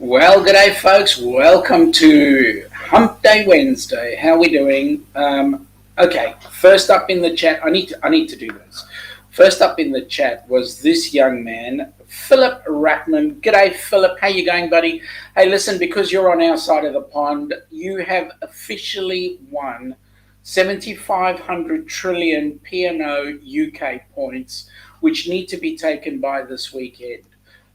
Well, g'day, folks. Welcome to Humpday Wednesday. How are we doing? Okay. First up in the chat, I need to do this. First up in the chat was this young man, Philip Ratman. G'day, Philip. How you going, buddy? Hey, listen, because you're on our side of the pond, you have officially won 7,500 trillion P&O UK points, which need to be taken by this weekend.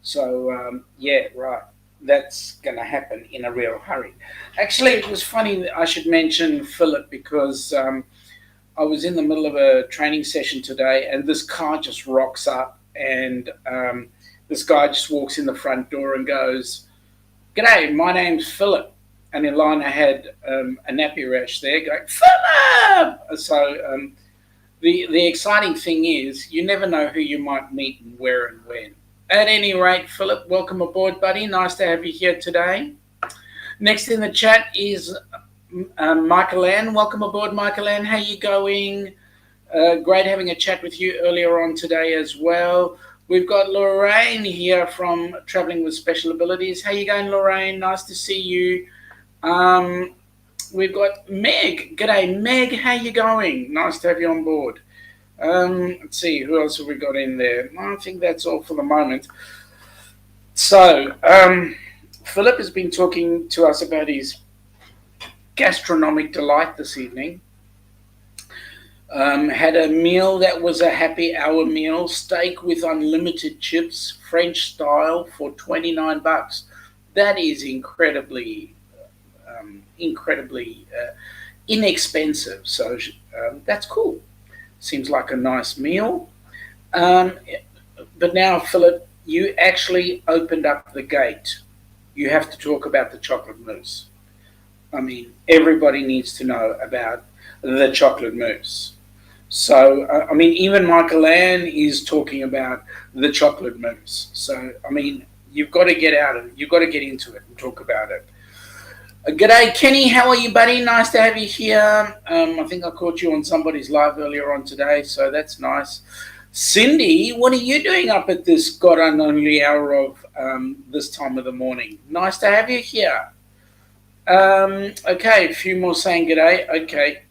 So, yeah, right. That's going to happen in a real hurry. Actually, it was funny that I should mention Philip because I was in the middle of a training session today and this car just rocks up and this guy just walks in the front door and goes, "G'day, my name's Philip." And Ilana had a nappy rash there going, "Philip!" So the exciting thing is you never know who you might meet and where and when. At any rate, Philip, welcome aboard, buddy. Nice to have you here today. Next in the chat is Michael Ann. Welcome aboard, Michael Ann. How you going? Great having a chat with you earlier on today as well. We've got Lorraine here from Traveling with Special Abilities. How you going, Lorraine? Nice to see you. We've got Meg. G'day, Meg. How you going? Nice to have you on board. Let's see, who else have we got in there? I think that's all for the moment. So, Philip has been talking to us about his gastronomic delight this evening. Had a meal that was a happy hour meal, steak with unlimited chips, French style, for $29. That is incredibly inexpensive. So that's cool. Seems like a nice meal. But now, Philip, you actually opened up the gate. You have to talk about the chocolate mousse. I mean, everybody needs to know about the chocolate mousse. So, I mean, even Michael Ann is talking about the chocolate mousse. So, I mean, you've got to get into it and talk about it. G'day, Kenny. How are you, buddy? Nice to have you here. I think I caught you on somebody's live earlier on today, so that's nice. Cindy, what are you doing up at this God-only hour of this time of the morning? Nice to have you here. Okay, a few more saying g'day. Okay.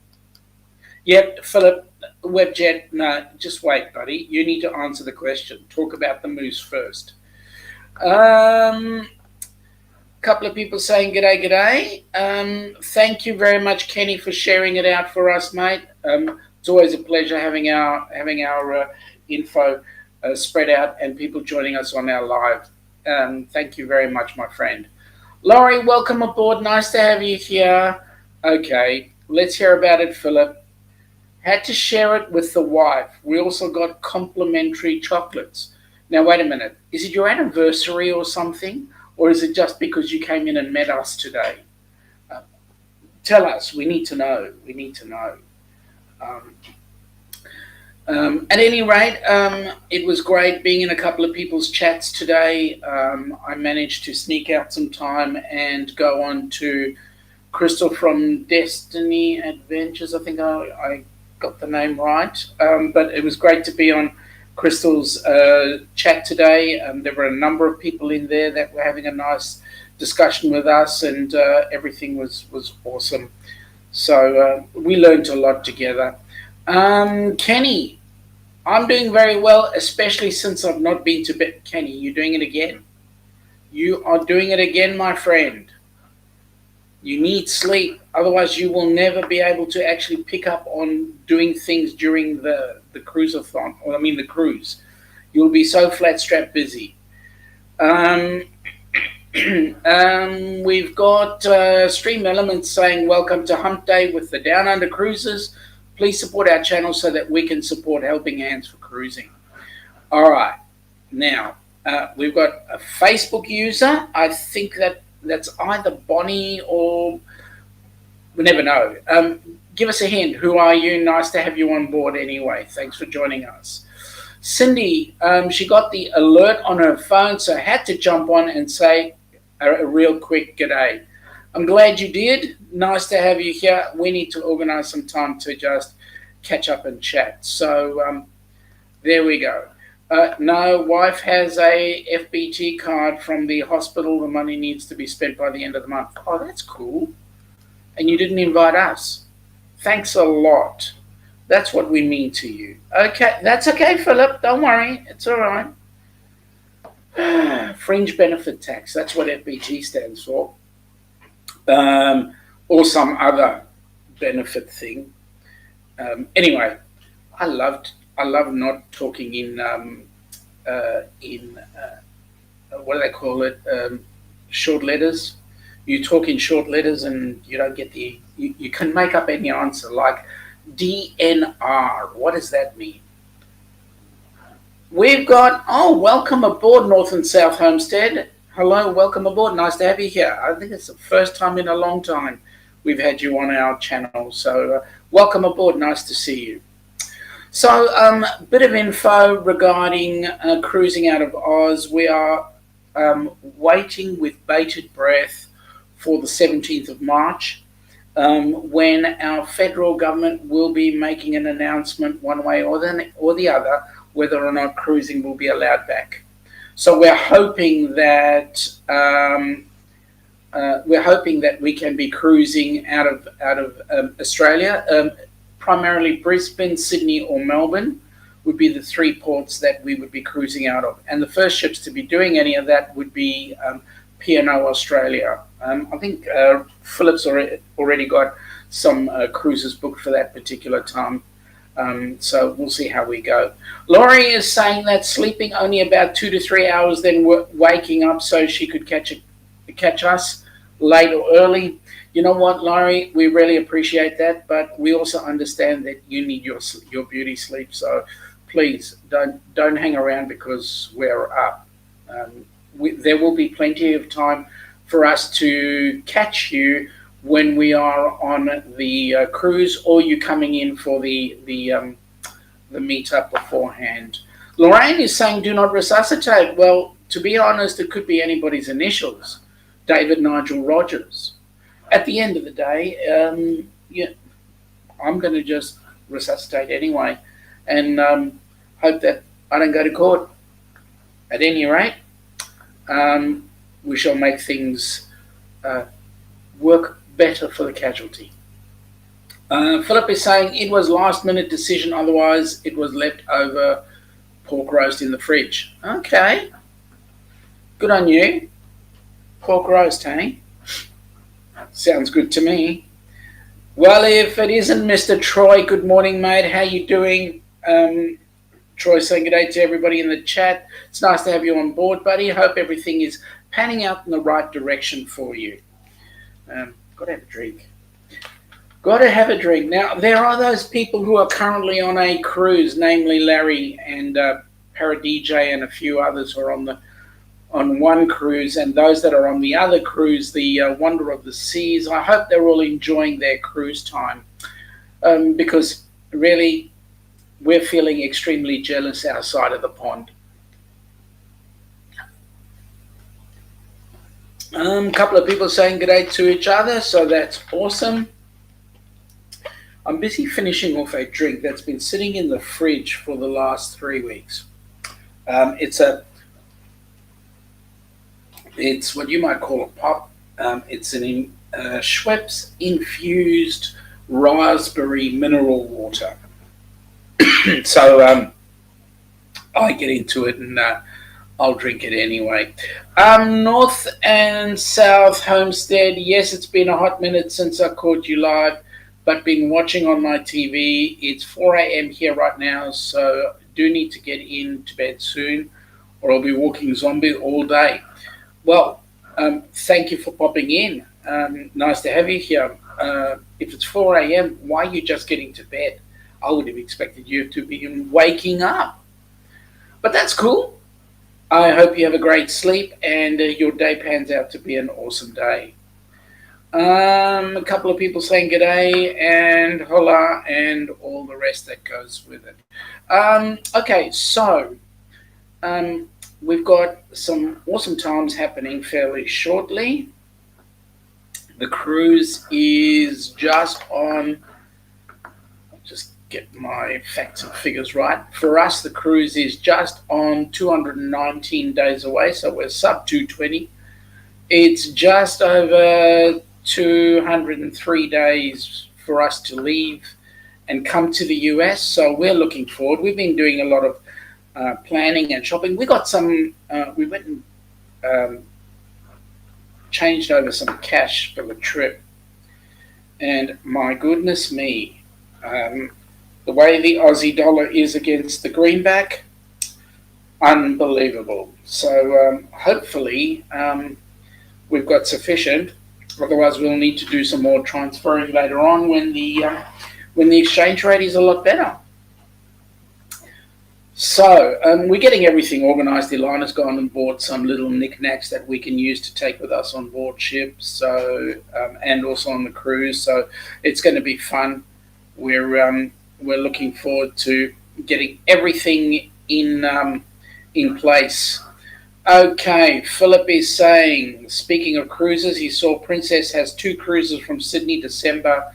Yep, Philip, Webjet, no, just wait, buddy. You need to answer the question. Talk about the mousse first. Couple of people saying g'day. Thank you very much, Kenny, for sharing it out for us, mate. It's always a pleasure having our info spread out and people joining us on our live. Thank you very much, my friend. Laurie, welcome aboard. Nice to have you here. Okay, let's hear about it, Philip. Had to share it with the wife. We also got complimentary chocolates. Now, wait a minute. Is it your anniversary or something? Or is it just because you came in and met us today? Tell us. We need to know. At any rate, it was great being in a couple of people's chats today. I managed to sneak out some time and go on to Crystal from Destiny Adventures. I think I got the name right. But it was great to be on Crystal's chat today. There were a number of people in there that were having a nice discussion with us, and everything was awesome. So we learned a lot together. Kenny, I'm doing very well, especially since I've not been to bed. Kenny, you're doing it again. You are doing it again, my friend. You need sleep, otherwise you will never be able to actually pick up on doing things during the cruise-a-thon, or I mean the cruise. You'll be so flat-strapped busy. We've got Stream Elements saying, welcome to Humpday with the Down Under Cruises. Please support our channel so that we can support Helping Hands for Cruising. All right. Now, we've got a Facebook user. I think that's either Bonnie or we never know. Give us a hint. Who are you? Nice to have you on board anyway. Thanks for joining us. Cindy, she got the alert on her phone, so I had to jump on and say a real quick g'day. I'm glad you did. Nice to have you here. We need to organize some time to just catch up and chat. So there we go. No, wife has a FBT card from the hospital. The money needs to be spent by the end of the month. Oh, that's cool. And you didn't invite us. Thanks a lot. That's what we mean to you. Okay, that's okay, Philip. Don't worry. It's all right. Fringe benefit tax. That's what FBT stands for. Or some other benefit thing. Anyway, I love not talking in what do they call it? Short letters. You talk in short letters and you don't get you can make up any answer like DNR. What does that mean? We've got, welcome aboard North and South Homestead. Hello, welcome aboard. Nice to have you here. I think it's the first time in a long time we've had you on our channel. So welcome aboard. Nice to see you. So a bit of info regarding cruising out of Oz. We are waiting with bated breath for the 17th of March when our federal government will be making an announcement one way or the other whether or not cruising will be allowed back. So we're hoping that we can be cruising out of Australia. Primarily Brisbane, Sydney or Melbourne would be the three ports that we would be cruising out of. And the first ships to be doing any of that would be P&O Australia. I think Philip's already got some cruises booked for that particular time. So we'll see how we go. Laurie is saying that sleeping only about 2 to 3 hours, then waking up so she could catch us late or early. You know what, Laurie? We really appreciate that, but we also understand that you need your beauty sleep. So please don't hang around because we're up. There will be plenty of time for us to catch you when we are on the cruise, or you coming in for the meetup beforehand. Lorraine is saying, "Do not resuscitate." Well, to be honest, it could be anybody's initials. David Nigel Rogers. At the end of the day, I'm going to just resuscitate anyway, and hope that I don't go to court. At any rate, we shall make things work better for the casualty. Philip is saying it was last-minute decision, otherwise it was left over pork roast in the fridge. Okay, good on you. Pork roast, hey? Sounds good to me. Well, if it isn't Mr. Troy, good morning, mate. How you doing? Troy saying good day to everybody in the chat. It's nice to have you on board, buddy. Hope everything is panning out in the right direction for you. Got to have a drink. Got to have a drink. Now, there are those people who are currently on a cruise, namely Larry and Paradj and a few others who are on one cruise, and those that are on the other cruise, the Wonder of the Seas. I hope they're all enjoying their cruise time because really we're feeling extremely jealous our side of the pond. A couple of people saying good day to each other, so that's awesome. I'm busy finishing off a drink that's been sitting in the fridge for the last 3 weeks. It's what you might call a pop. It's an Schweppes infused raspberry mineral water. So I get into it and I'll drink it anyway. North and South Homestead. Yes, it's been a hot minute since I caught you live, but been watching on my TV. It's 4 a.m. here right now, so do need to get into bed soon, or I'll be walking zombie all day. Well, thank you for popping in. Nice to have you here. If it's 4 a.m., why are you just getting to bed? I would have expected you to be waking up. But that's cool. I hope you have a great sleep and your day pans out to be an awesome day. A couple of people saying g'day and hola and all the rest that goes with it. Okay, so we've got some awesome times happening fairly shortly. The cruise is just get my facts and figures right. For us, the cruise is just on 219 days away, so we're sub 220. It's just over 203 days for us to leave and come to the US, so we're looking forward. We've been doing a lot of planning and shopping. We got some, we went and changed over some cash for the trip, and my goodness me, the way the Aussie dollar is against the greenback, unbelievable. So hopefully we've got sufficient. Otherwise, we'll need to do some more transferring later on when the exchange rate is a lot better. So we're getting everything organised. Ilana's gone and bought some little knickknacks that we can use to take with us on board ship. So and also on the cruise. So it's going to be fun. We're looking forward to getting everything in place. Okay, Philip is saying, speaking of cruises, he saw Princess has 2 cruises from Sydney, December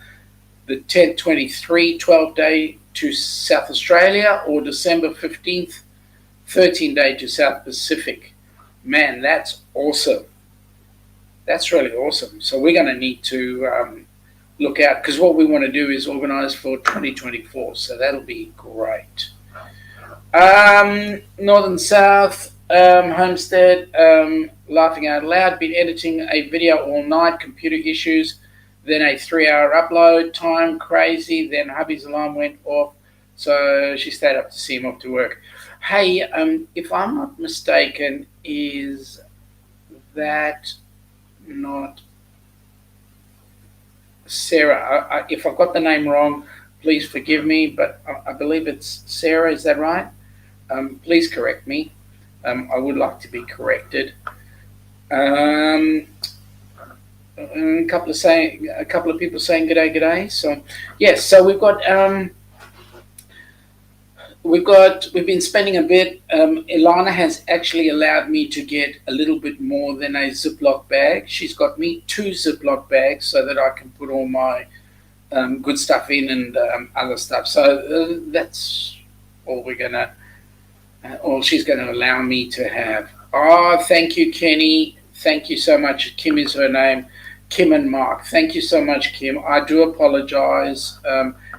the 10th, 23, 12-day to South Australia, or December 15th, 13-day to South Pacific. Man, that's awesome. That's really awesome. So we're going to need to look out, because what we want to do is organise for 2024, so that'll be great. Northern South, Homestead, laughing out loud, been editing a video all night, computer issues, then a 3-hour upload time, crazy, then hubby's alarm went off, so she stayed up to see him off to work. Hey, if I'm not mistaken, is that not Sarah? If I've got the name wrong, please forgive me, but I believe it's Sarah, is that right? Please correct me. I would like to be corrected. A couple of people saying g'day. So yes, so we've been spending a bit. Ilana has actually allowed me to get a little bit more than a Ziploc bag. She's got me 2 Ziploc bags so that I can put all my good stuff in and other stuff. So that's all all she's going to allow me to have. Oh, thank you, Kenny. Thank you so much. Kim is her name. Kim and Mark. Thank you so much, Kim. I do apologize.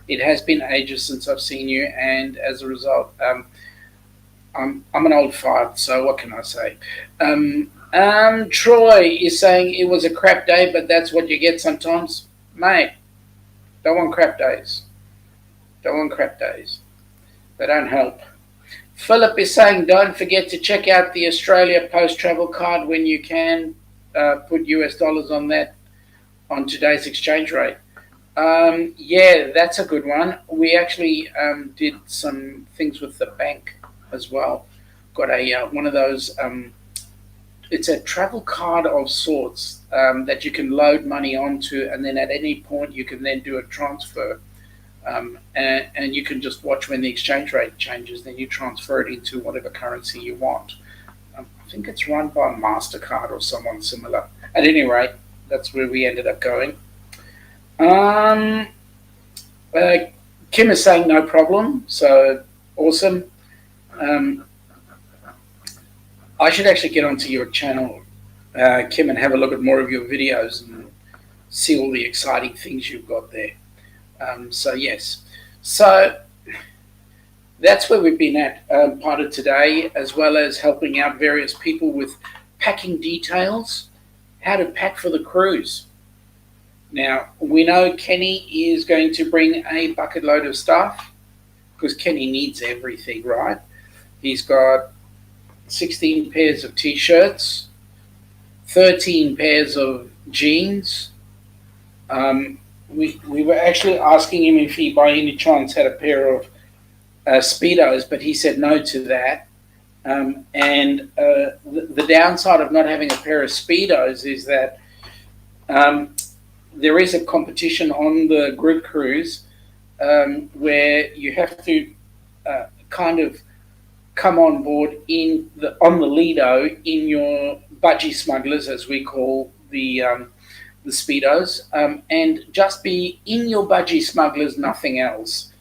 It has been ages since I've seen you, and as a result, I'm an old fart, so what can I say? Troy is saying it was a crap day, but that's what you get sometimes. Mate, don't want crap days. Don't want crap days. They don't help. Philip is saying, don't forget to check out the Australia Post travel card when you can. Put US dollars on that, on today's exchange rate. Yeah, that's a good one. We actually did some things with the bank as well. Got a one of those, it's a travel card of sorts that you can load money onto, and then at any point you can then do a transfer. And you can just watch when the exchange rate changes, then you transfer it into whatever currency you want. I think it's run by MasterCard or someone similar. At any rate, that's where we ended up going. Kim is saying no problem, so awesome. I should actually get onto your channel, Kim, and have a look at more of your videos and see all the exciting things you've got there. So yes, so that's where we've been at part of today, as well as helping out various people with packing details, how to pack for the cruise. Now, we know Kenny is going to bring a bucket load of stuff because Kenny needs everything, right? He's got 16 pairs of t-shirts, 13 pairs of jeans. We were actually asking him if he by any chance had a pair of Speedos, but he said no to that. The downside of not having a pair of Speedos is that there is a competition on the group cruise where you have to kind of come on board on the Lido in your budgie smugglers, as we call the Speedos, and just be in your budgie smugglers, nothing else.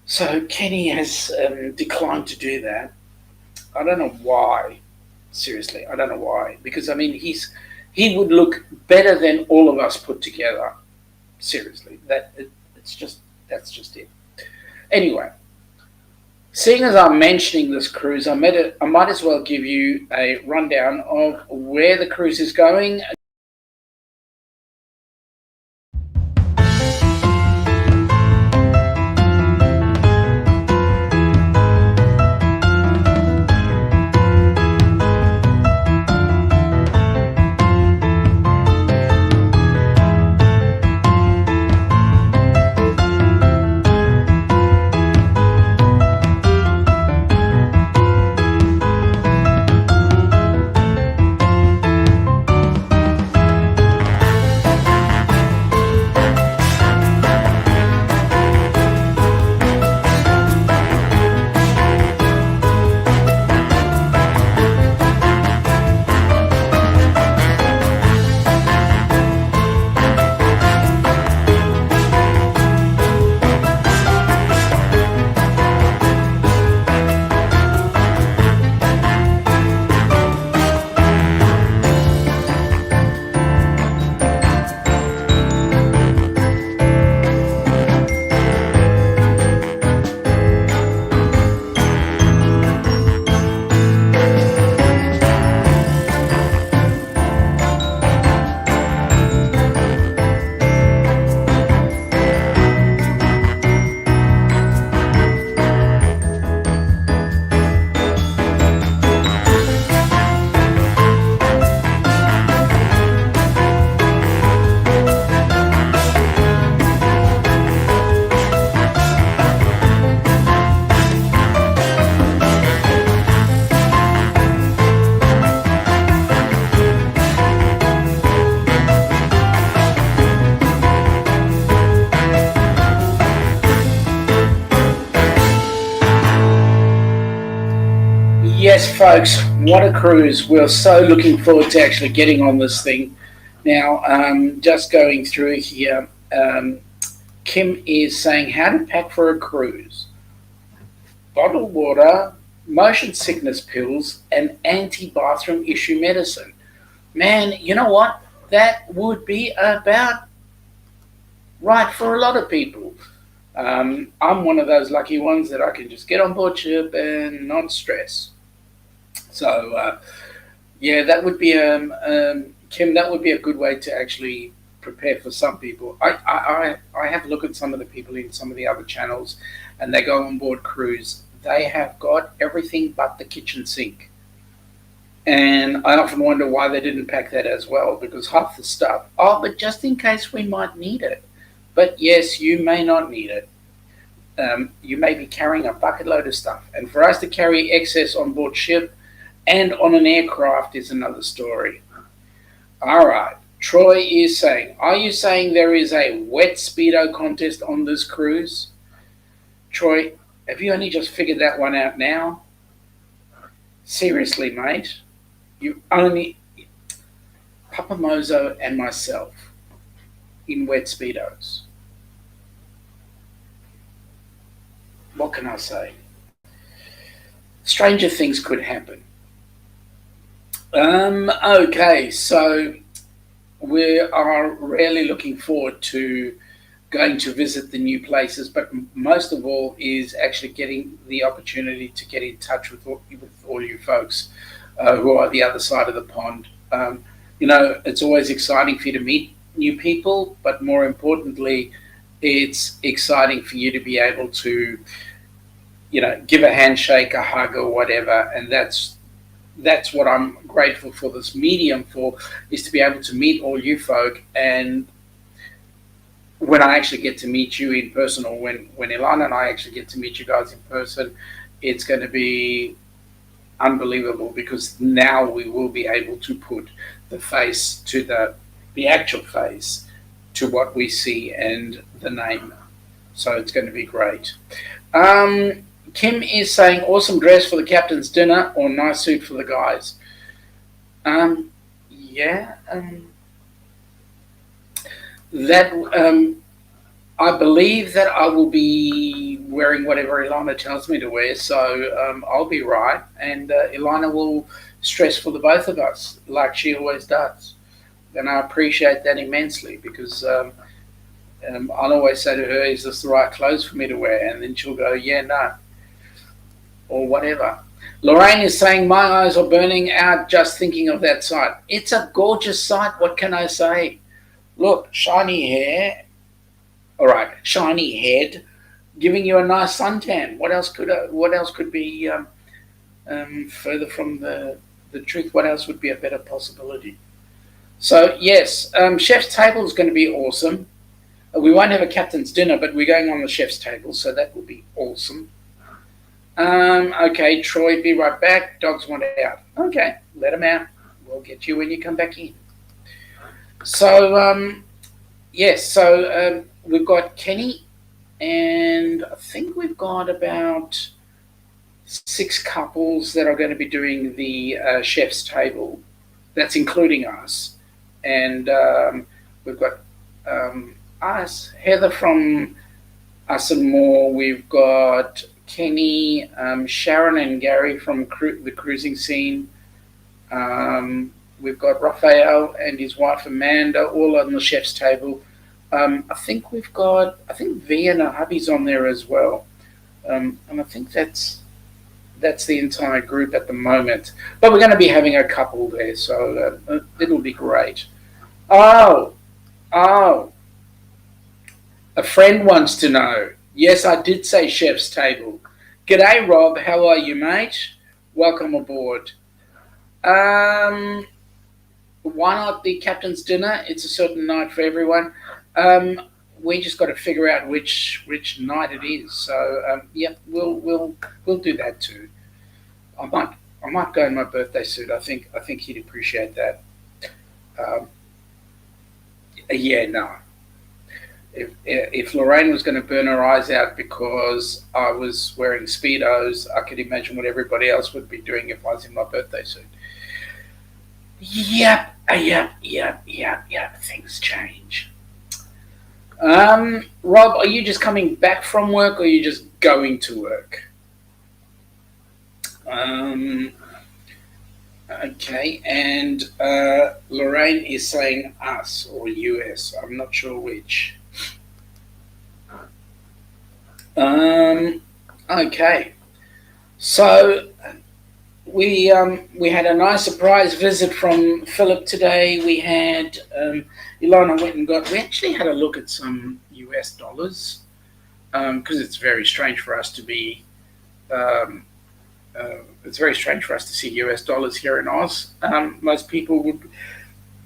So Kenny has declined to do that. I don't know why. Seriously, I don't know why. Because I mean, he would look better than all of us put together. Seriously, it's just that's just it. Anyway, seeing as I'm mentioning this cruise, I might as well give you a rundown of where the cruise is going. Yes, folks, what a cruise. We're so looking forward to actually getting on this thing. Now, just going through here, Kim is saying how to pack for a cruise: bottled water, motion sickness pills, and anti bathroom issue medicine. Man, you know what? That would be about right for a lot of people. I'm one of those lucky ones that I can just get on board ship and not stress. So, yeah, that would be Kim. That would be a good way to actually prepare for some people. I have a look at some of the people in some of the other channels, and they go on board cruise. They have got everything but the kitchen sink, and I often wonder why they didn't pack that as well. Because half the stuff, oh, but just in case we might need it. But yes, you may not need it. You may be carrying a bucket load of stuff, and for us to carry excess on board ship and on an aircraft is another story. All right. Troy is saying, are you saying there is a wet Speedo contest on this cruise? Troy, have you only just figured that one out now? Seriously, mate. You only... Papa Mozo and myself in wet Speedos. What can I say? Stranger things could happen. Okay, so we are really looking forward to going to visit the new places, but most of all is actually getting the opportunity to get in touch with all you folks who are the other side of the pond. It's always exciting for you to meet new people, but more importantly, it's exciting for you to be able to, give a handshake, a hug, or whatever, and that's what I'm grateful for this medium for, is to be able to meet all you folk. And when I actually get to meet you in person, or when Ilana and I actually get to meet you guys in person, it's going to be unbelievable, because now we will be able to put the face to the actual face to what we see and the name. So it's going to be great. Kim is saying, awesome dress for the captain's dinner or nice suit for the guys. Yeah. That I believe that I will be wearing whatever Ilana tells me to wear, so I'll be right, and Ilana will stress for the both of us, like she always does. And I appreciate that immensely because I'll always say to her, "Is this the right clothes for me to wear?" And then she'll go, "Yeah, no," or whatever. Lorraine is saying, "My eyes are burning out just thinking of that site." It's a gorgeous site. What can I say? Look, shiny hair. All right, shiny head, giving you a nice suntan. What else could be further from the truth? What else would be a better possibility? So yes, chef's table is going to be awesome. We won't have a captain's dinner, but we're going on the chef's table, so that will be awesome. Okay, Troy, be right back. Dogs want out. Okay, let them out. We'll get you when you come back in. So yes, so we've got Kenny, and I think we've got about 6 couples that are going to be doing the chef's table. That's including us, and we've got us, Heather from Us and More. We've got Kenny, Sharon and Gary from the cruising scene. We've got Raphael and his wife Amanda, all on the chef's table. I think V and her hubby's on there as well, and I think that's the entire group at the moment. But we're going to be having a couple there, so it'll be great. Oh, a friend wants to know. Yes, I did say chef's table. G'day, Rob. How are you, mate? Welcome aboard. Why not the captain's dinner? It's a certain night for everyone. We just got to figure out which night it is. So yep, we'll do that too. I might go in my birthday suit. I think he'd appreciate that. Yeah, no. If Lorraine was going to burn her eyes out because I was wearing Speedos, I could imagine what everybody else would be doing if I was in my birthday suit. Yep. Things change. Rob, are you just coming back from work or are you just going to work? Okay, and Lorraine is saying us or US. I'm not sure which. Okay, so we had a nice surprise visit from Philip today. We had Ilana went and we actually had a look at some US dollars because it's very strange for us to be it's very strange for us to see US dollars here in Oz. Most people would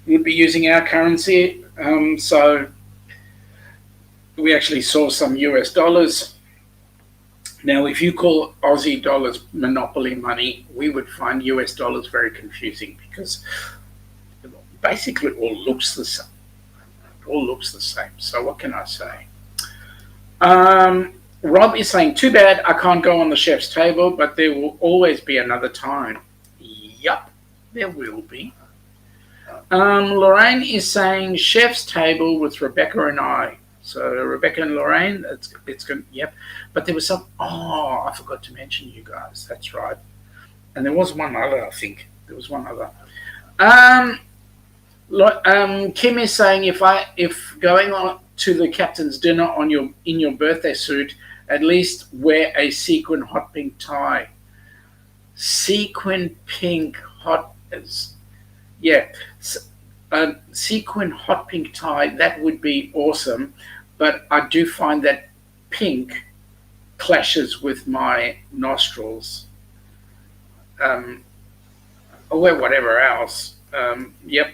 be using our currency, so we actually saw some US dollars. Now, if you call Aussie dollars monopoly money, we would find US dollars very confusing because basically it all looks the same. It all looks the same. So what can I say? Rob is saying, too bad I can't go on the chef's table, but there will always be another time. Yup, there will be. Lorraine is saying chef's table with Rebecca and I. So Rebecca and Lorraine, it's good. Yep. But there was some. Oh, I forgot to mention you guys. That's right. And there was one other. I think there was one other. Kim is saying if going on to the captain's dinner in your birthday suit, at least wear a sequin hot pink tie. Sequin pink hot. Yeah. Sequin hot pink tie, that would be awesome, but I do find that pink clashes with my nostrils. Or whatever else. Yep.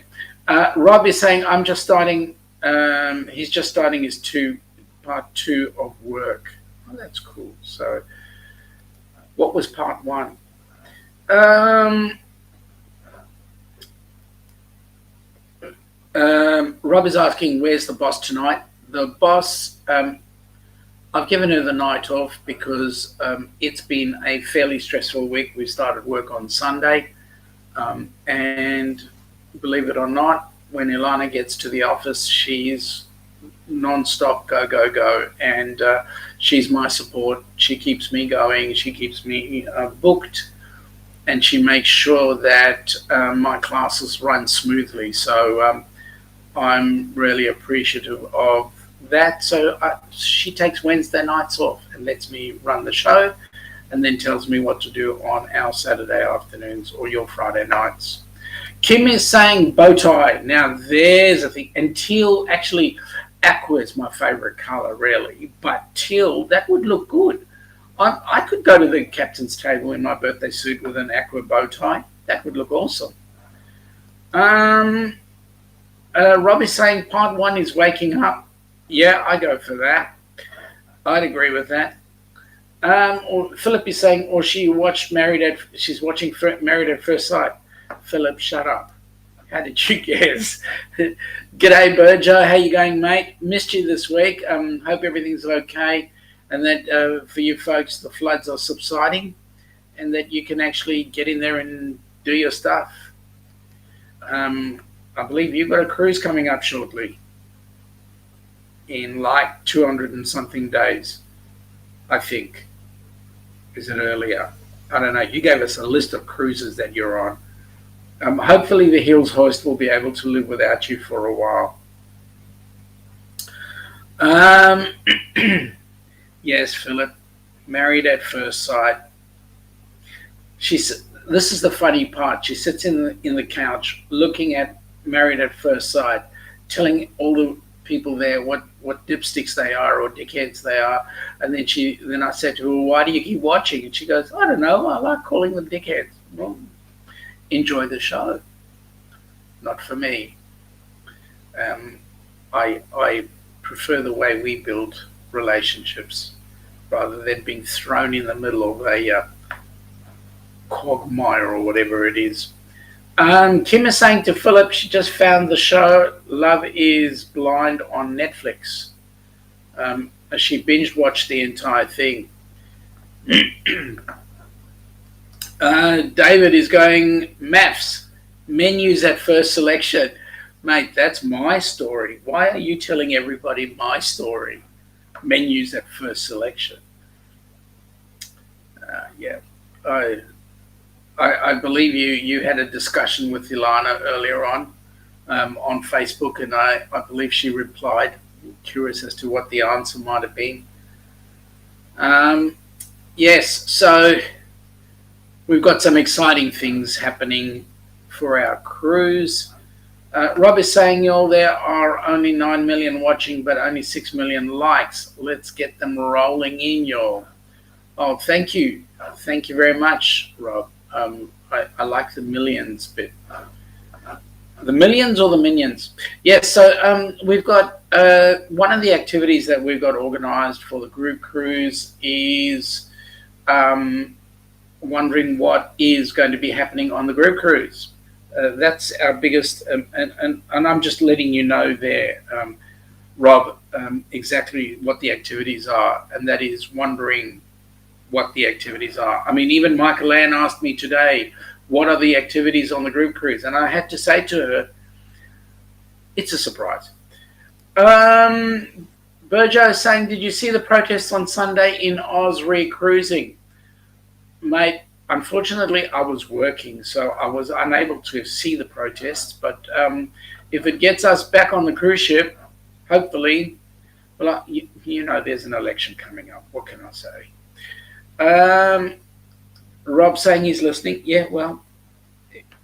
Rob is saying I'm just starting. He's just starting his part 2 of work. Oh, that's cool. So, what was part 1? Rob is asking, where's the boss tonight? The boss, I've given her the night off because it's been a fairly stressful week. We started work on Sunday, and believe it or not, when Ilana gets to the office, she's non-stop, go. And she's my support. She keeps me going. She keeps me booked. And she makes sure that my classes run smoothly. So I'm really appreciative of that. So she takes Wednesday nights off and lets me run the show, and then tells me what to do on our Saturday afternoons or your Friday nights. Kim is saying bow tie. Now there's a thing. And teal, actually, aqua is my favourite colour, really. But teal, that would look good. I could go to the captain's table in my birthday suit with an aqua bow tie. That would look awesome. Rob is saying part 1 is waking up. Yeah, I go for that. I'd agree with that. Or Philip is saying, or she's watching Married at First Sight. Philip, shut up. How did you guess? G'day, Burjo. How you going, mate? Missed you this week. Hope everything's okay, and that for you folks, the floods are subsiding, and that you can actually get in there and do your stuff. I believe you've got a cruise coming up shortly, in like 200 and something days, I think. Is it earlier? I don't know. You gave us a list of cruises that you're on. Hopefully the Hills Hoist will be able to live without you for a while. Yes, Philip. Married at First Sight. This is the funny part. She sits in the couch looking at Married at First Sight, telling all the people there what dipsticks they are or dickheads they are, and then I said to her, well, why do you keep watching? And she goes, I don't know, I like calling them dickheads. Well, enjoy the show. Not for me. I prefer the way we build relationships rather than being thrown in the middle of a quagmire or whatever it is. Kim is saying to Philip, she just found the show Love is Blind on Netflix. She binge watched the entire thing. David is going, maths, menus at first selection. Mate, that's my story. Why are you telling everybody my story? Menus at first selection. Yeah, I believe you had a discussion with Ilana earlier on Facebook, and I believe she replied. I'm curious as to what the answer might have been. Yes, so we've got some exciting things happening for our cruise. Rob is saying, y'all, there are only 9 million watching, but only 6 million likes. Let's get them rolling in, y'all. Oh, thank you. Thank you very much, Rob. I like the millions bit. The millions or the minions? Yes, so we've got one of the activities that we've got organised for the group cruise is wondering what is going to be happening on the group cruise. That's our biggest, and I'm just letting you know there, Rob, exactly what the activities are, and that is wondering what the activities are. I mean, even Michael Ann asked me today, what are the activities on the group cruise? And I had to say to her, it's a surprise. Burjo is saying, did you see the protests on Sunday in Oz re-cruising? Mate, unfortunately, I was working, so I was unable to see the protests. But if it gets us back on the cruise ship, hopefully, well, you know there's an election coming up. What can I say? Rob saying he's listening. Yeah, well,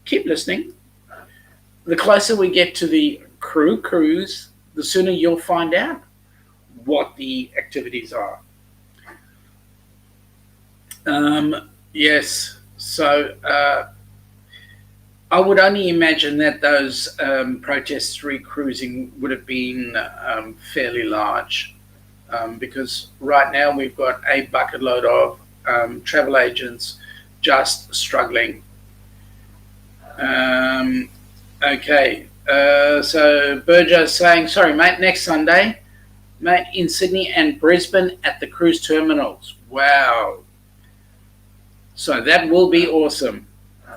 keep listening. The closer we get to the cruise, the sooner you'll find out what the activities are. Yes, so I would only imagine that those protests re-cruising would have been fairly large because right now we've got a bucket load of travel agents just struggling. Okay, so Burjo's saying, sorry mate, next Sunday, mate, in Sydney and Brisbane at the cruise terminals. Wow. So that will be awesome.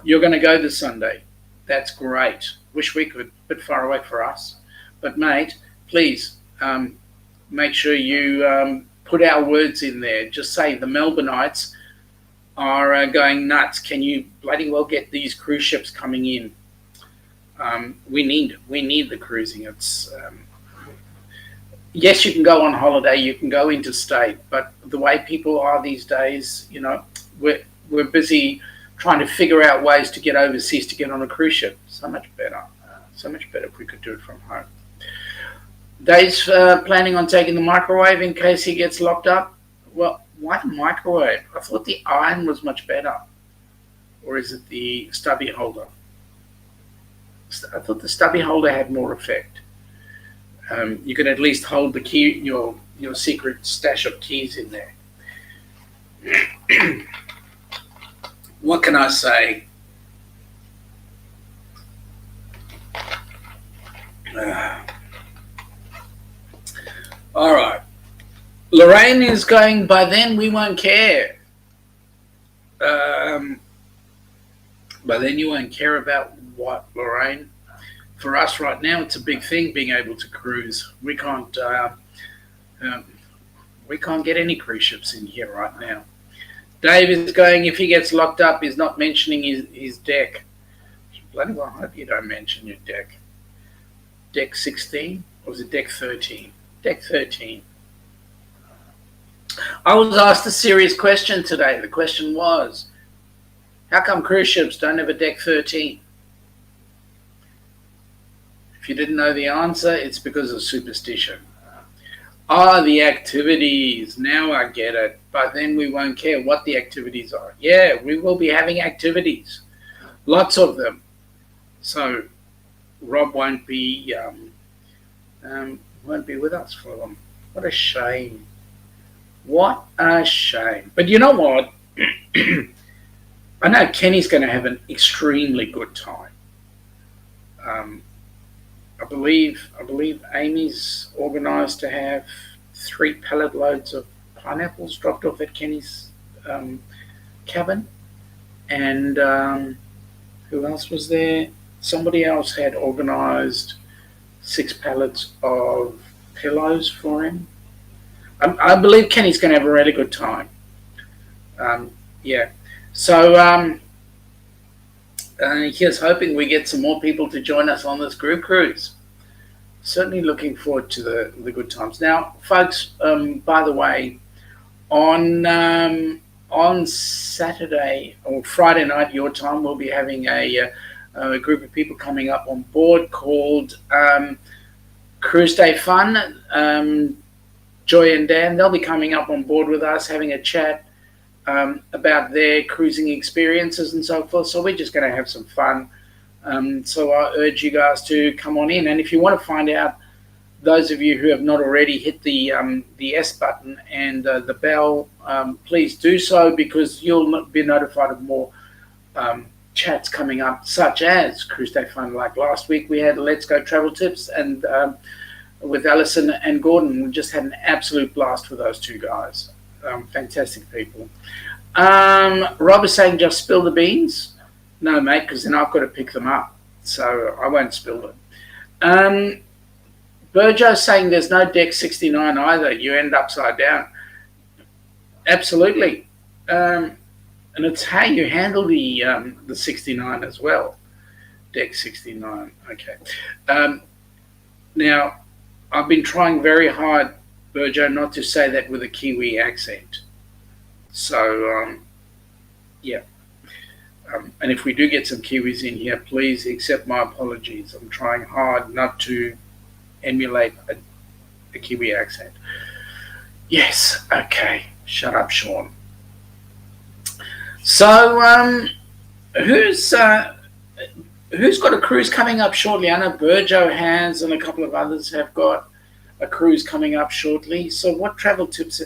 You're going to go this Sunday. That's great. Wish we could, a bit far away for us. But mate, please make sure you put our words in there. Just say the Melbourneites are going nuts. Can you bloody well get these cruise ships coming in? We need the cruising. It's yes, you can go on holiday, you can go interstate, but the way people are these days, we're busy trying to figure out ways to get overseas to get on a cruise ship. So much better if we could do it from home. Dave's planning on taking the microwave in case he gets locked up. Well, why the microwave? I thought the iron was much better. Or is it the stubby holder? I thought the stubby holder had more effect. You can at least hold the key, your secret stash of keys in there. What can I say? All right. Lorraine is going, by then we won't care. By then you won't care about what, Lorraine? For us right now, it's a big thing being able to cruise. We can't get any cruise ships in here right now. Dave is going, if he gets locked up, he's not mentioning his deck. Bloody well, I hope you don't mention your deck. Deck 16? Or was it deck 13? Deck 13. I was asked a serious question today. The question was, how come cruise ships don't have a deck 13? If you didn't know the answer, it's because of superstition. The activities. Now I get it. But then we won't care what the activities are. Yeah, we will be having activities. Lots of them. So Rob won't be with us for them. What a shame. What a shame. But you know what? I know Kenny's going to have an extremely good time. I believe Amy's organised to have 3 pallet loads of pineapples dropped off at Kenny's cabin. And who else was there? Somebody else had organised 6 pallets of pillows for him. I believe Kenny's going to have a really good time. Yeah. So here's hoping we get some more people to join us on this group cruise. Certainly looking forward to the good times. Now, folks, by the way, on Saturday or Friday night, your time, we'll be having a group of people coming up on board called Cruise Day Fun. Joy and Dan, they'll be coming up on board with us, having a chat about their cruising experiences and so forth. So we're just going to have some fun. So I urge you guys to come on in. And if you want to find out, those of you who have not already, hit the S button and the bell, please do so, because you'll be notified of more chats coming up, such as Cruise Day Fun. Like last week, we had Let's Go Travel Tips, and with Alison and Gordon, we just had an absolute blast with those two guys. Fantastic people. Rob is saying, just spill the beans. No, mate, because then I've got to pick them up. So I won't spill them. Burjo's saying there's no deck 69 either. You end upside down. Absolutely. And it's how you handle the 69 as well. Deck 69. Okay. Now, I've been trying very hard, Burjo, not to say that with a Kiwi accent. So, yeah. And if we do get some Kiwis in here, please accept my apologies. I'm trying hard not to emulate a Kiwi accent. Yes, okay. Shut up, Sean. So, who's got a cruise coming up shortly? I know Burjo has, and a couple of others have got a cruise coming up shortly. So what travel trips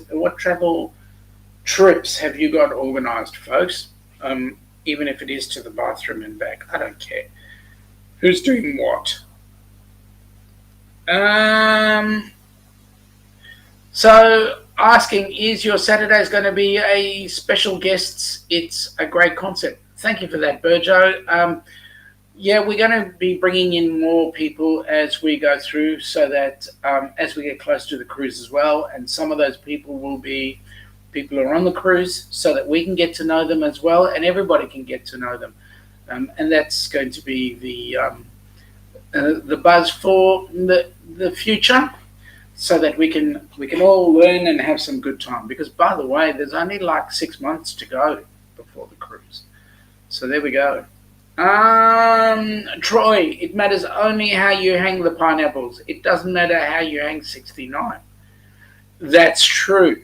have you got organised, folks? Even if it is to the bathroom and back, I don't care. Who's doing what? So asking, is your Saturdays going to be a special guests? It's a great concept. Thank you for that, Burjo. yeah, we're going to be bringing in more people as we go through, so that as we get close to the cruise as well, and some of those people will be people who are on the cruise, so that we can get to know them as well, and everybody can get to know them, and that's going to be the buzz for the future, so that we can all learn and have some good time. Because by the way, there's only like 6 months to go before the cruise, so there we go. Troy, it matters only how you hang the pineapples. It doesn't matter how you hang 69. That's true.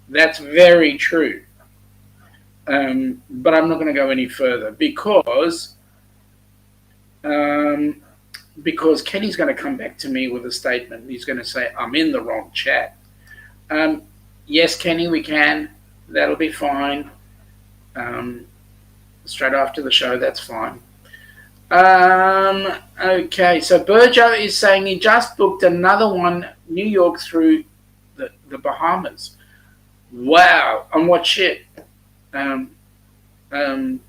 That's very true. But I'm not going to go any further because Kenny's going to come back to me with a statement. He's going to say, I'm in the wrong chat. Yes, Kenny, we can. That'll be fine. Straight after the show, that's fine. Okay, so Burjo is saying he just booked another one, New York through the Bahamas. Wow, on what ship?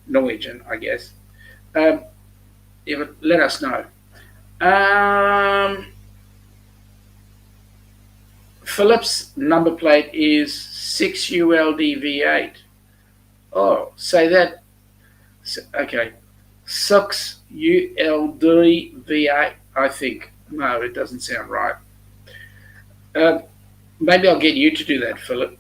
Norwegian, I guess. Yeah, but let us know. Philip's number plate is 6ULDV8. Oh, say that. Okay, 6ULDV8, I think. No, it doesn't sound right. Maybe I'll get you to do that, Philip.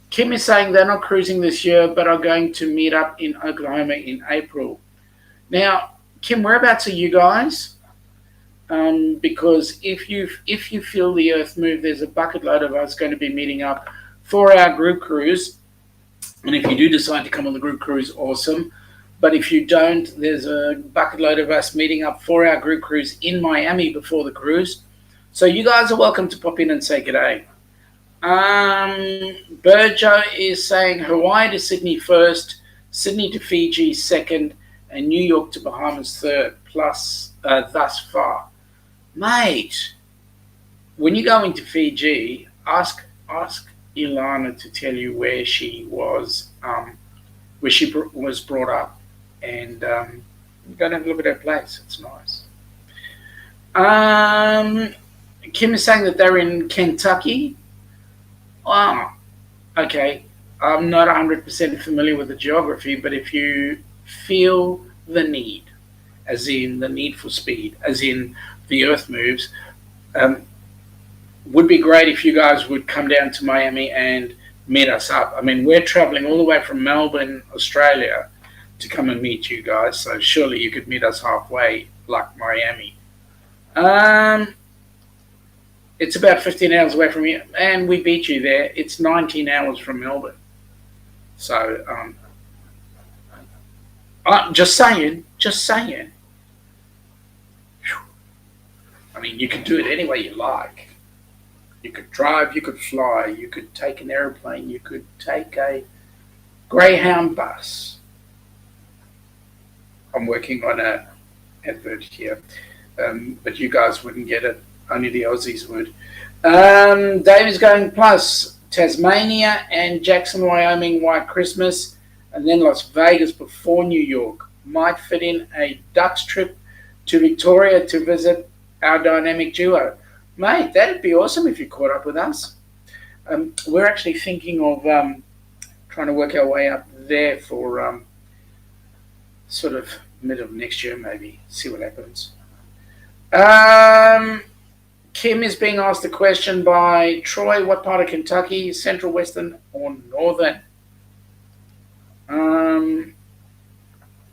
Kim is saying they're not cruising this year, but are going to meet up in Oklahoma in April. Now, Kim, whereabouts are you guys? Because if you feel the Earth move, there's a bucket load of us going to be meeting up for our group cruise. And if you do decide to come on the group cruise, awesome. But if you don't, there's a bucket load of us meeting up for our group cruise in Miami before the cruise. So you guys are welcome to pop in and say g'day. Burjo is saying Hawaii to Sydney first, Sydney to Fiji second, and New York to Bahamas third, plus thus far. Mate, when you go into Fiji, ask Ilana to tell you where she was brought up, and go and have a look at her place. It's nice. Kim is saying that they're in Kentucky. Oh, okay. I'm not 100% familiar with the geography, but if you feel the need, as in the need for speed, as in the Earth moves, would be great if you guys would come down to Miami and meet us up. I mean, we're traveling all the way from Melbourne, Australia, to come and meet you guys, so surely you could meet us halfway, like Miami. It's about 15 hours away from you, and we beat you there. It's 19 hours from Melbourne. So, just saying. I mean, you can do it any way you like. You could drive, you could fly, you could take an airplane, you could take a Greyhound bus. I'm working on an advert here, but you guys wouldn't get it. Only the Aussies would. Dave is going plus Tasmania and Jackson, Wyoming, White Christmas, and then Las Vegas before New York. Might fit in a Ducks trip to Victoria to visit our dynamic duo. Mate, that'd be awesome if you caught up with us. We're actually thinking of trying to work our way up there for sort of middle of next year, maybe. See what happens. Kim is being asked a question by Troy. What part of Kentucky? Central, Western, or Northern?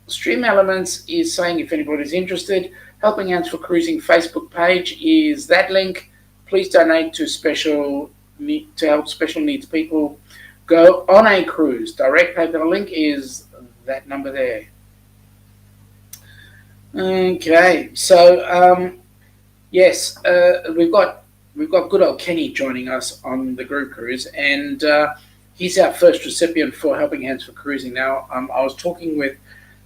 Stream Elements is saying if anybody's interested, Helping Hands for Cruising Facebook page is that link. Please donate to help special needs people go on a cruise. Direct PayPal link is that number there. Okay, so yes, we've got good old Kenny joining us on the group cruise, and he's our first recipient for Helping Hands for Cruising. Now, I was talking with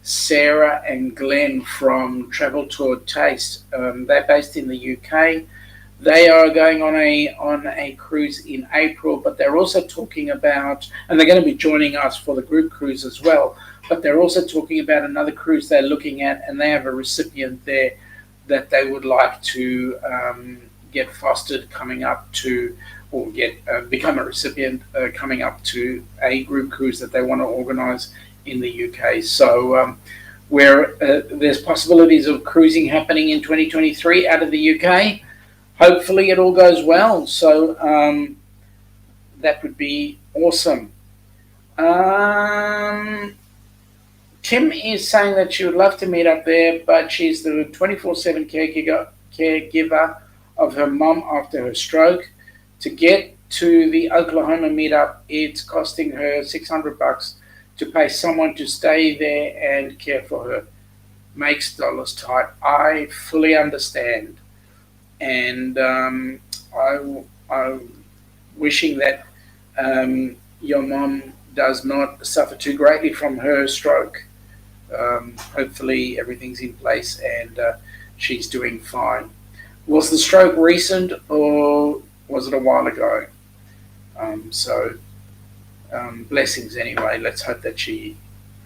Sarah and Glenn from Travel Tour Taste. They're based in the UK. They are going on a cruise in April, but they're also talking about, and they're going to be joining us for the group cruise as well. But they're also talking about another cruise they're looking at, and they have a recipient there that they would like to get fostered coming up to, or get become a recipient coming up to a group cruise that they want to organise in the UK. So where there's possibilities of cruising happening in 2023 out of the UK. Hopefully it all goes well. So that would be awesome. Kim is saying that she would love to meet up there, but she's the 24/7 caregiver of her mum after her stroke. To get to the Oklahoma meetup, it's costing her $600 to pay someone to stay there and care for her. Makes dollars tight. I fully understand. And I'm wishing that your mum does not suffer too greatly from her stroke. Hopefully everything's in place and she's doing fine. Was the stroke recent or was it a while ago? Blessings anyway. Let's hope that she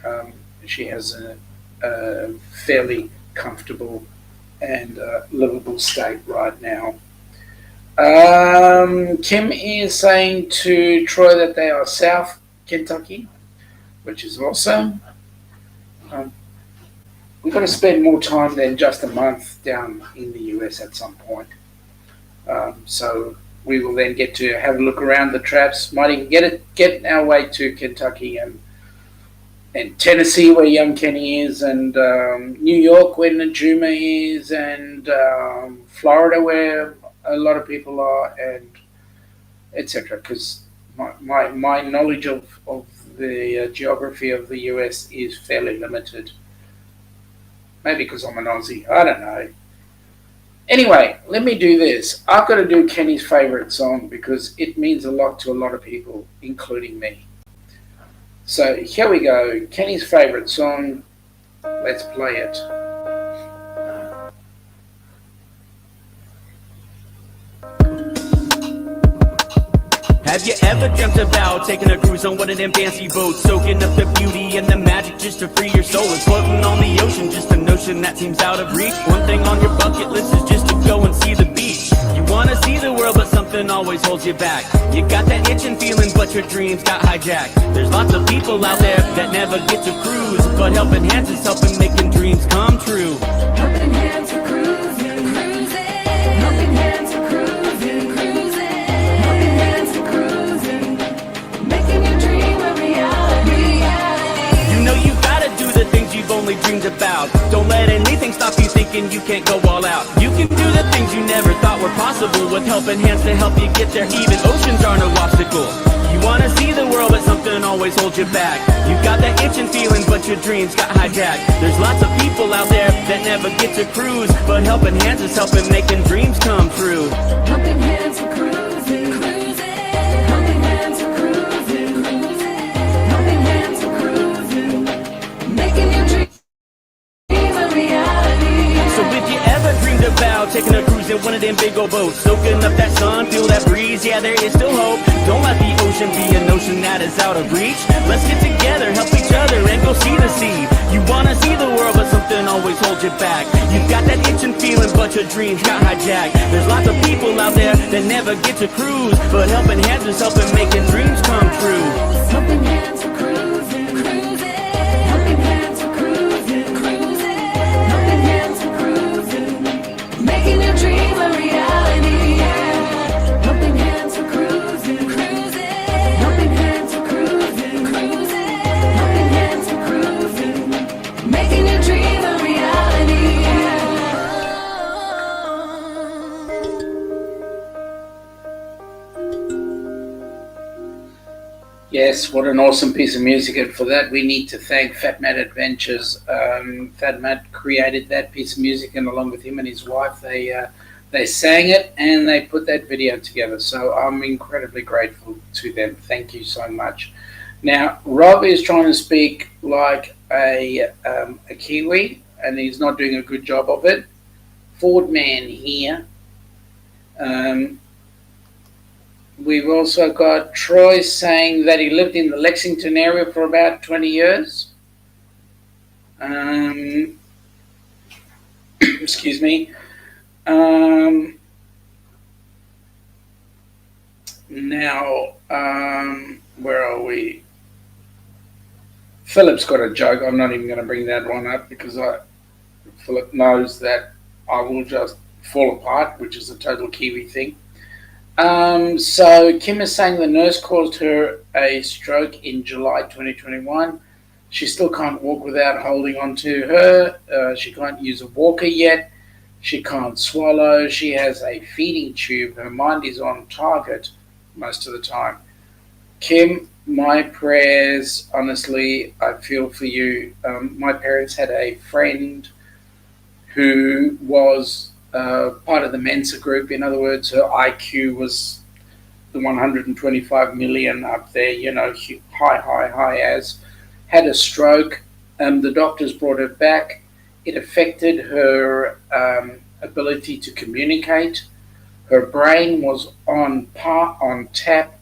has a fairly comfortable and livable state right now. Kim is saying to Troy that they are South Kentucky, which is awesome. We've got to spend more time than just a month down in the US at some point. So we will then get to have a look around the traps. Might even get our way to Kentucky and Tennessee, where young Kenny is, and New York, where Najuma is, and Florida, where a lot of people are, and etc. Because my knowledge of the geography of the US is fairly limited. Maybe because I'm an Aussie. I don't know. Anyway, let me do this. I've got to do Kenny's favourite song because it means a lot to a lot of people, including me. So here we go. Kenny's favourite song. Let's play it. Have you ever dreamt about taking a cruise on one of them fancy boats, soaking up the beauty and the magic just to free your soul, and floating on the ocean, just a notion that seems out of reach? One thing on your bucket list is just to go and see the beach. You wanna see the world, but something always holds you back. You got that itching feeling, but your dreams got hijacked. There's lots of people out there that never get to cruise, but Helping Hands is helping making dreams come true. Helping Hands are cruising, cruising. Helping Hands are cruising, cruising. Helping Hands are cruising, making your dream a reality. You know you gotta do the things you've only dreamed about. Don't let anything stop you thinking you can't go all out. You can do the things you never thought were possible with Helping Hands to help you get there. Even oceans are no obstacle. You wanna see the world, but something always holds you back. You got that itching feeling, but your dreams got hijacked. There's lots of people out there that never get to cruise, but Helping Hands is helping making dreams come true. Helping Hands are cruising, cruising. Helping Hands are cruising, cruising. Helping Hands are cruising, making your dream a reality. So if you ever dreamed about taking a cruise in one of them big old boats, soaking up that sun, feel that breeze, yeah, there is still hope. Don't let the ocean be a notion that is out of reach. Let's get together, help each other, and go see the sea. You wanna see the world, but something always holds you back. You've got that itching feeling, but your dreams got hijacked. There's lots of people out there that never get to cruise, but Helping Hands is helping making dreams come true. Helping Hands are cruising, cruising. Helping Hands are cruising, cruising. Helping Hands are cruising, making your dream a reality. Helping Hands are cruising, cruising. Helping Hands are cruising, cruising. Helping Hands are cruising, making your dream a reality. Yes, what an awesome piece of music. And for that, we need to thank FatMat Adventures. FatMat created that piece of music, and along with him and his wife, they sang it and they put that video together. So I'm incredibly grateful to them. Thank you so much. Now, Rob is trying to speak like a Kiwi, and he's not doing a good job of it. Ford man here. Um, we've also got Troy saying that he lived in the Lexington area for about 20 years. Excuse me. Now, where are we? Philip's got a joke. I'm not even going to bring that one up because Philip knows that I will just fall apart, which is a total Kiwi thing. So Kim is saying the nurse caused her a stroke in July 2021. She still can't walk without holding on to her. She can't use a walker yet. She can't swallow. She has a feeding tube. Her mind is on target most of the time. Kim, my prayers, honestly, I feel for you. My parents had a friend who was part of the Mensa group. In other words, her IQ was the 125 million up there, high as, had a stroke. The doctors brought her back. It affected her ability to communicate. Her brain was on tap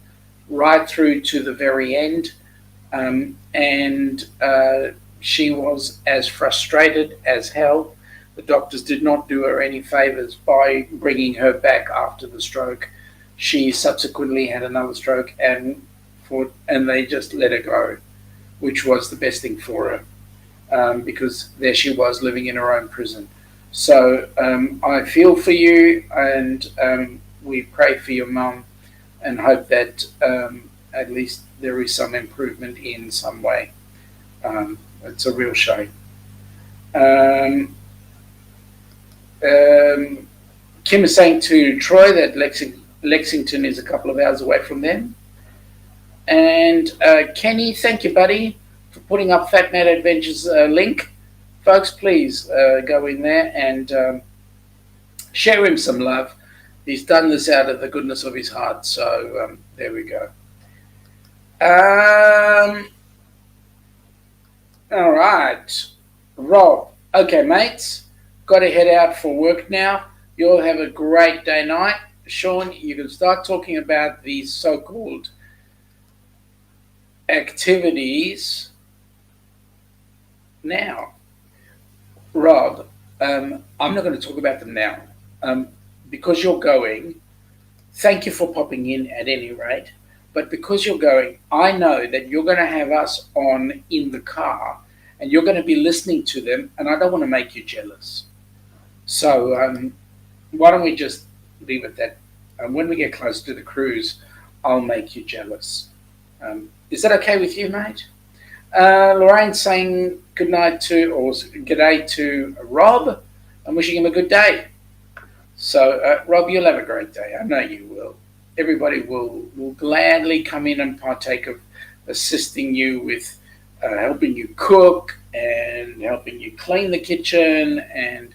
right through to the very end. And she was as frustrated as hell. The doctors did not do her any favors by bringing her back after the stroke. She subsequently had another stroke, and they just let her go, which was the best thing for her, because there she was living in her own prison. So I feel for you, and we pray for your mum, and hope that at least there is some improvement in some way. It's a real shame. Kim is saying to Troy that Lexington is a couple of hours away from them. And Kenny, thank you, buddy, for putting up FatMat Adventures link. Folks, please go in there and share him some love. He's done this out of the goodness of his heart. So there we go. All right. Rob. Okay, mates. Got to head out for work now. You'll have a great day night. Sean, you can start talking about these so-called activities now. Rob, I'm not going to talk about them now. Because you're going, thank you for popping in at any rate. But because you're going, I know that you're going to have us on in the car and you're going to be listening to them, and I don't want to make you jealous. So why don't we just leave it that? When we get close to the cruise, I'll make you jealous. Is that okay with you, mate? Lorraine saying good night to, or good day to Rob, and wishing him a good day. So, Rob, you'll have a great day. I know you will. Everybody will gladly come in and partake of assisting you with helping you cook and helping you clean the kitchen and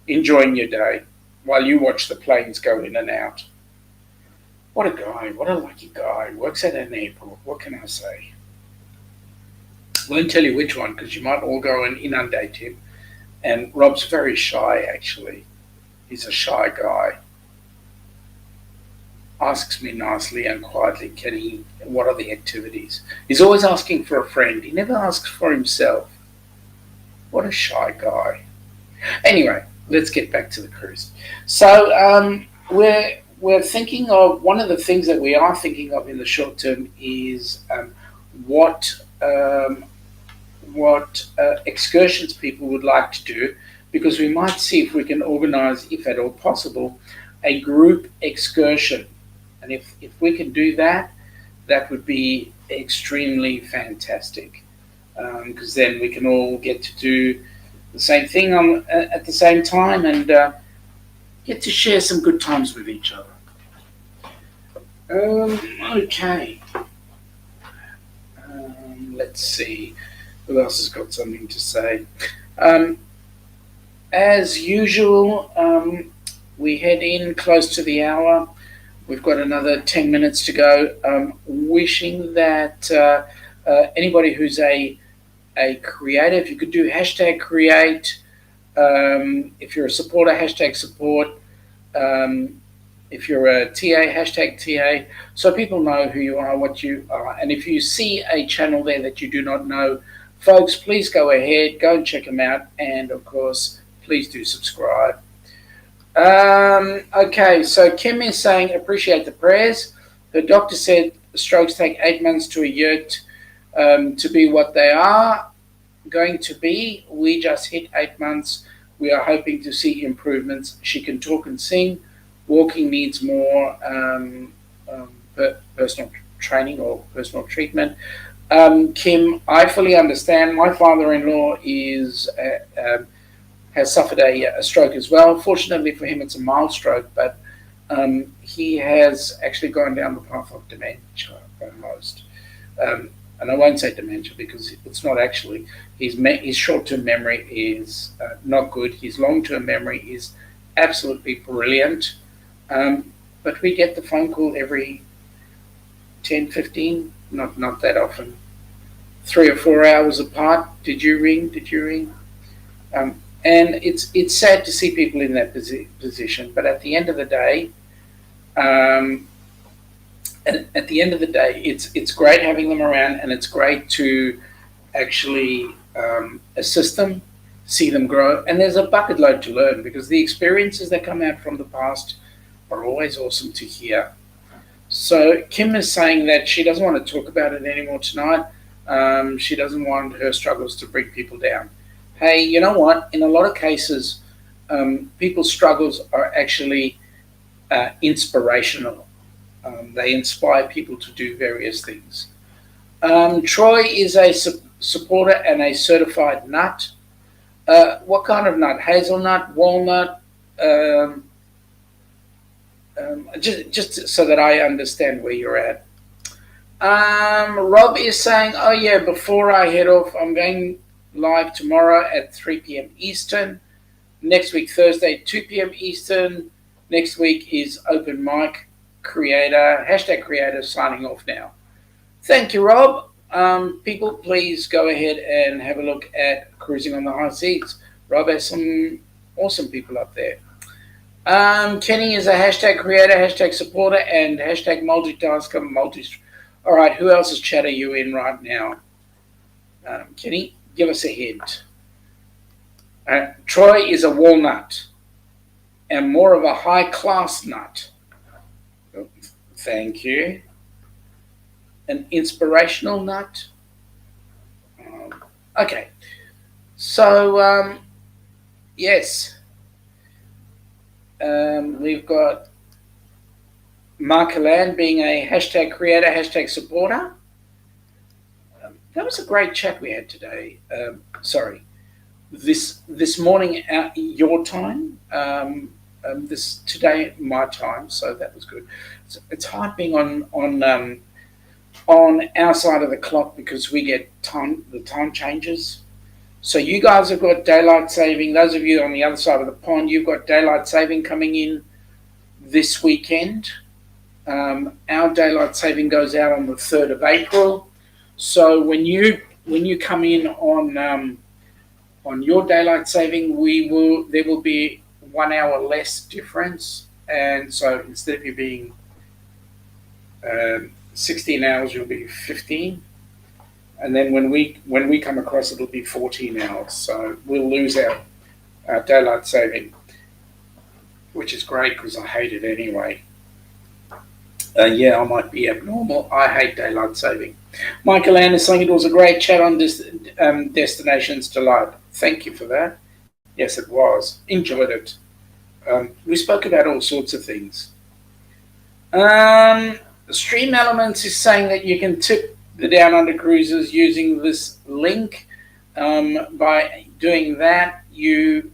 enjoying your day while you watch the planes go in and out. What a guy. What a lucky guy. Works at an airport. What can I say? Won't tell you which one because you might all go and inundate him. And Rob's very shy, actually. He's a shy guy. Asks me nicely and quietly, Kenny, what are the activities? He's always asking for a friend. He never asks for himself. What a shy guy. Anyway, let's get back to the cruise. So we're thinking of, one of the things that we are thinking of in the short term is what excursions people would like to do, because we might see if we can organize, if at all possible, a group excursion. And if we can do that, that would be extremely fantastic, because then we can all get to do the same thing at the same time and get to share some good times with each other. Okay. Let's see. Who else has got something to say? As usual, we head in close to the hour. We've got another 10 minutes to go. Wishing that anybody who's a creator, if you could do hashtag create, if you're a supporter, hashtag support. If you're a TA, hashtag TA, so people know who you are, what you are. And if you see a channel there that you do not know, folks, please go ahead, go and check them out. And of course, please do subscribe. Okay, so Kim is saying, appreciate the prayers. Her doctor said strokes take 8 months to a year to be what they are going to be. We just hit 8 months. We are hoping to see improvements. She can talk and sing. Walking needs more personal training or personal treatment. Kim, I fully understand. My father-in-law has suffered a stroke as well. Fortunately for him, it's a mild stroke, but he has actually gone down the path of dementia almost. And I won't say dementia because it's not actually. His short-term memory is not good. His long-term memory is absolutely brilliant. But we get the phone call every 10, 15, not that often. 3 or 4 hours apart. Did you ring? Did you ring? And it's sad to see people in that position. But at the end of the day, it's great having them around, and it's great to actually assist them, see them grow. And there's a bucket load to learn because the experiences that come out from the past are always awesome to hear. So Kim is saying that she doesn't want to talk about it anymore tonight. She doesn't want her struggles to bring people down. Hey, you know what? In a lot of cases, people's struggles are actually inspirational. They inspire people to do various things. Troy is a supporter and a certified nut. What kind of nut? Hazelnut, walnut? Just so that I understand where you're at. Rob is saying, oh yeah, before I head off, I'm going live tomorrow at 3 p.m. Eastern. Next week, Thursday, 2 p.m. Eastern. Next week is open mic. Creator, hashtag creator, signing off now. Thank you, Rob. People, please go ahead and have a look at Cruising on the High Seas. Rob has some awesome people up there. Kenny is a hashtag creator, hashtag supporter, and hashtag multitasker. All right, who else's chat are you in right now? Kenny, give us a hint. Troy is a walnut and more of a high-class nut. Thank you. An inspirational nut. Okay. So, yes. We've got Mark Alan being a hashtag creator, hashtag supporter. That was a great chat we had today. Sorry. This morning, your time. Today my time, so that was good. It's hard being on our side of the clock because we get the time changes. So you guys have got daylight saving. Those of you on the other side of the pond, you've got daylight saving coming in this weekend. Our daylight saving goes out on the 3rd of April. So when you come in on your daylight saving, there will be 1 hour less difference, and so instead of you being 16 hours, you'll be 15, and then when we come across, it'll be 14 hours. So we'll lose our daylight saving, which is great because I hate it anyway. Yeah, I might be abnormal. I hate daylight saving. Michael Anderson, it was a great chat on this Destinations Delight. Thank you for that. Yes, it was. Enjoyed it. We spoke about all sorts of things. Stream Elements is saying that you can tip the Down Under cruises using this link. By doing that, you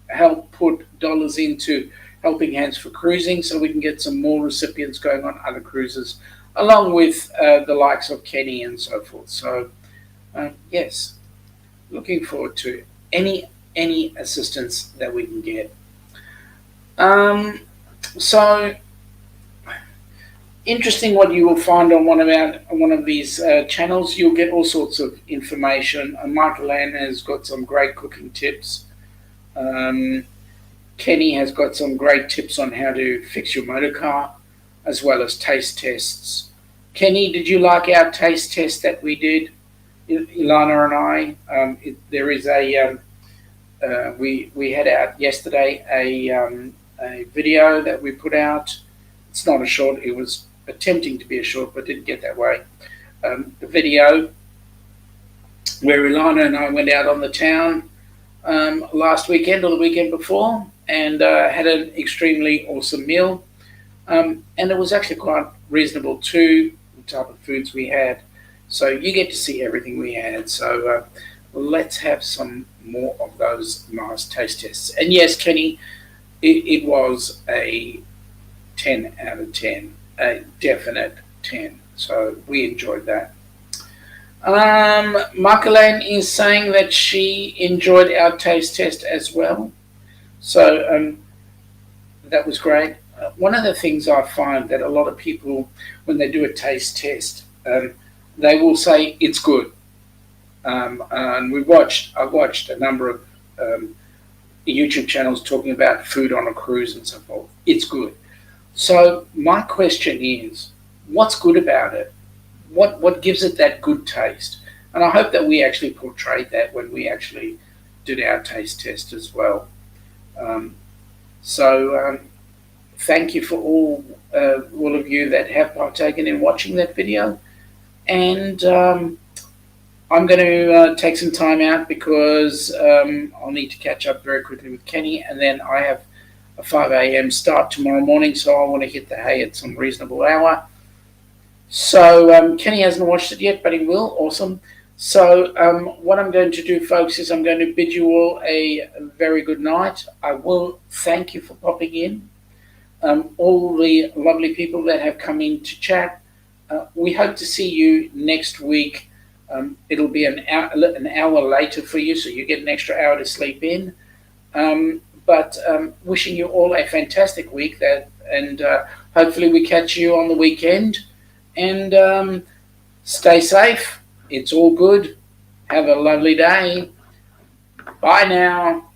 help put dollars into Helping Hands for Cruising so we can get some more recipients going on other cruises, along with the likes of Kenny and so forth. So, yes, looking forward to any assistance that we can get. So interesting what you will find on one of these channels. You'll get all sorts of information. Michael Ann has got some great cooking tips. Kenny has got some great tips on how to fix your motor car, as well as taste tests. Kenny, did you like our taste test that we did, Ilana and I? There is we had out yesterday a video that we put out. It's not a short. It was attempting to be a short, but didn't get that way. The video where Ilana and I went out on the town last weekend or the weekend before, and had an extremely awesome meal. And it was actually quite reasonable too, the type of foods we had. So you get to see everything we had. So let's have some more of those nice taste tests. And yes, Kenny, it was a 10 out of 10, a definite 10. So we enjoyed that. Marcolene is saying that she enjoyed our taste test as well. So that was great. One of the things I find that a lot of people, when they do a taste test, they will say it's good. And I've watched a number of YouTube channels talking about food on a cruise and so forth. It's good. So my question is, what's good about it? What gives it that good taste? And I hope that we actually portrayed that when we actually did our taste test as well. Thank you for all of you that have partaken in watching that video. And I'm going to take some time out because I'll need to catch up very quickly with Kenny, and then I have a 5 a.m. start tomorrow morning, so I want to hit the hay at some reasonable hour. So Kenny hasn't watched it yet, but he will. Awesome. So what I'm going to do, folks, is I'm going to bid you all a very good night. I will thank you for popping in. All the lovely people that have come in to chat. We hope to see you next week. It'll be an hour later for you, so you get an extra hour to sleep in. But wishing you all a fantastic week, and hopefully we catch you on the weekend. And stay safe. It's all good. Have a lovely day. Bye now.